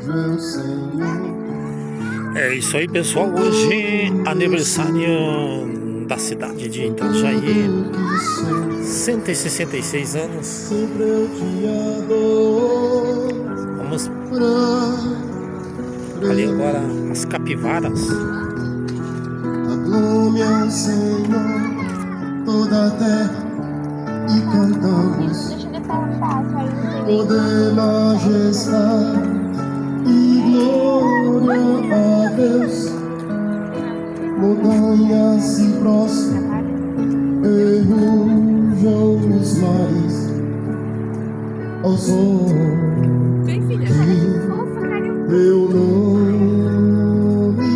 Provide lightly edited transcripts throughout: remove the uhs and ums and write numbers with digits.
meu Senhor. É isso aí, pessoal. Hoje aniversário da cidade de Itajaí, 166 anos. Sempre eu te adoro. Vamos ali agora as capivaras. Aclame ao Senhor toda a terra e cantamos. Poder, majestade e glória a Deus. Montanhas se prostram e rujam os mares ao som de teu nome.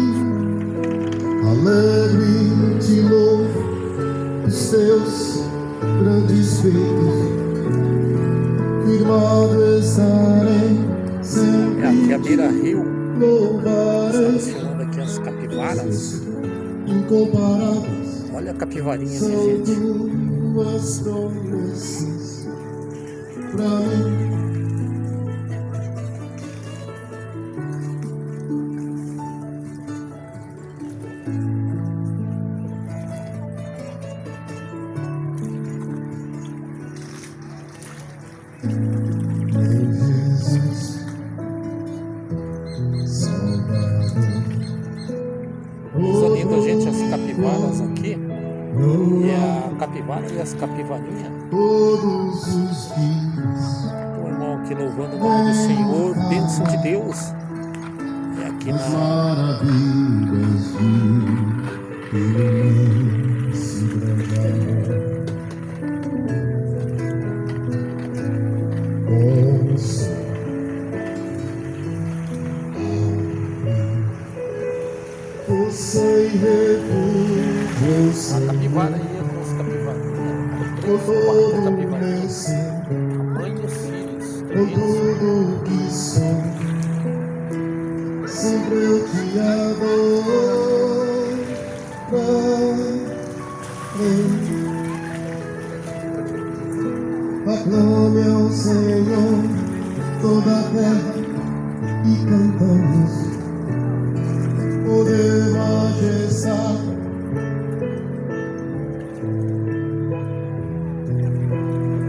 Alegre te louvo os teus grandes feitos. Firmado estarei sempre. É aqui a beira-rio. Louvarei. Estamos filmando aqui as capivaras. Incomparáveis Olha a capivarinha aqui, são gente. tuas promessas pra mim. Coisa linda, gente, as capivaras aqui. E a capivara e as capivarinhas. todos os dias. O irmão aqui louvando o nome do Senhor, bênção de Deus. É aqui na Maravilhas de teu imenso grande amor. Ouça você refúgio, a capivara aí, as capivarinhas. com todo o meu Capivarinha. ser, A mãe dos filhos. com tudo que sou, sempre eu te adoro. Aclame ao Senhor toda a terra e cantamos. Poder, majestade,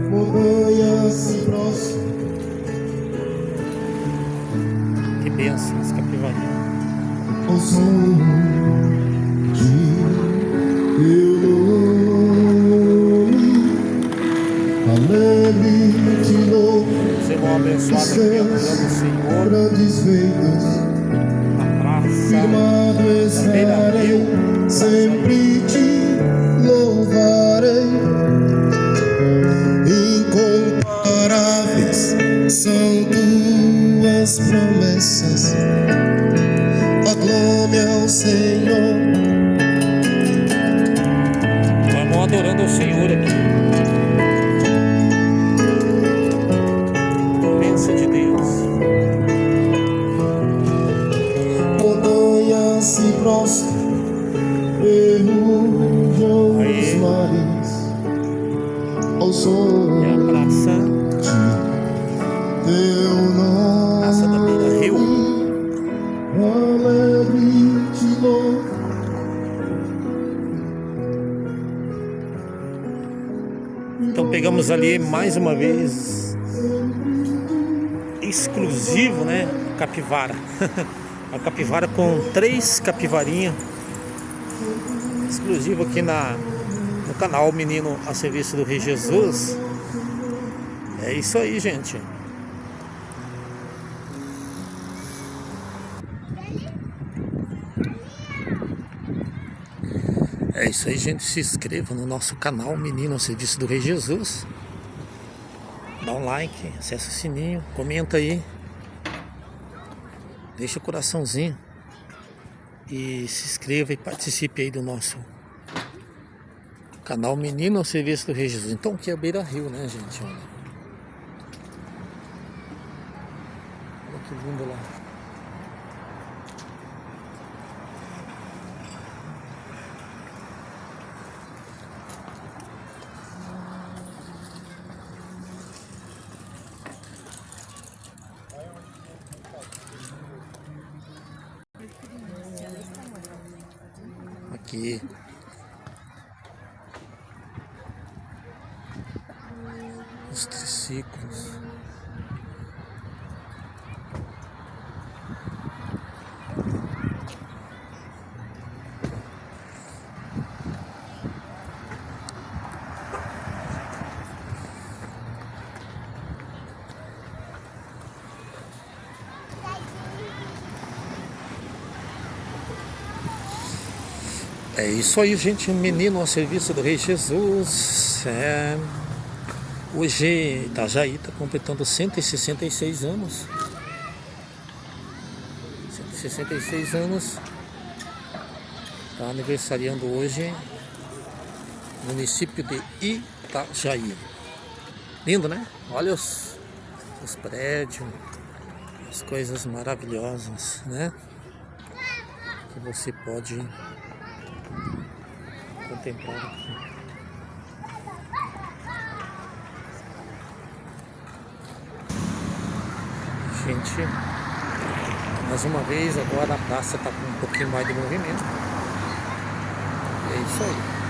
montanhas se prostram. Que bênção, as capivarinhas. Ao som de teu nome. Alegre te louvo Os irmãos os abençoados aqui, adorando o Senhor grandes feitos. na praça. Firmado estarei, sempre te louvarei. Incomparáveis são tuas promessas. Aclame ao Senhor. O irmão adorando o Senhor aqui. Bênção de Deus. Montanhas se prostram e rujam Aí. os mares ao som É a praça, de teu nome. praça da beira-rio. Alegre te louvo. Então pegamos ali mais uma vez exclusivo, né? Capivara. A capivara com 3 capivarinhas. Exclusivo aqui no canal Menino a Serviço do Rei Jesus. É isso aí, gente. É isso aí, gente. Se inscreva no nosso canal Menino a Serviço do Rei Jesus. Dá um like, acessa o sininho, comenta aí. Deixa o coraçãozinho. E se inscreva e participe aí do nosso canal Menino ao Serviço do Rei Jesus. Então aqui é a beira-rio, né, gente? Olha que lindo lá. aqui. Os triciclos. É isso aí, gente. Menino ao serviço do Rei Jesus. Hoje Itajaí está completando 166 anos. 166 anos. Está aniversariando hoje município de Itajaí. Lindo, né? Olha os prédios, as coisas maravilhosas, né? Que você pode contemplar aqui. Gente, mais uma vez agora a praça está com um pouquinho mais de movimento. É isso aí.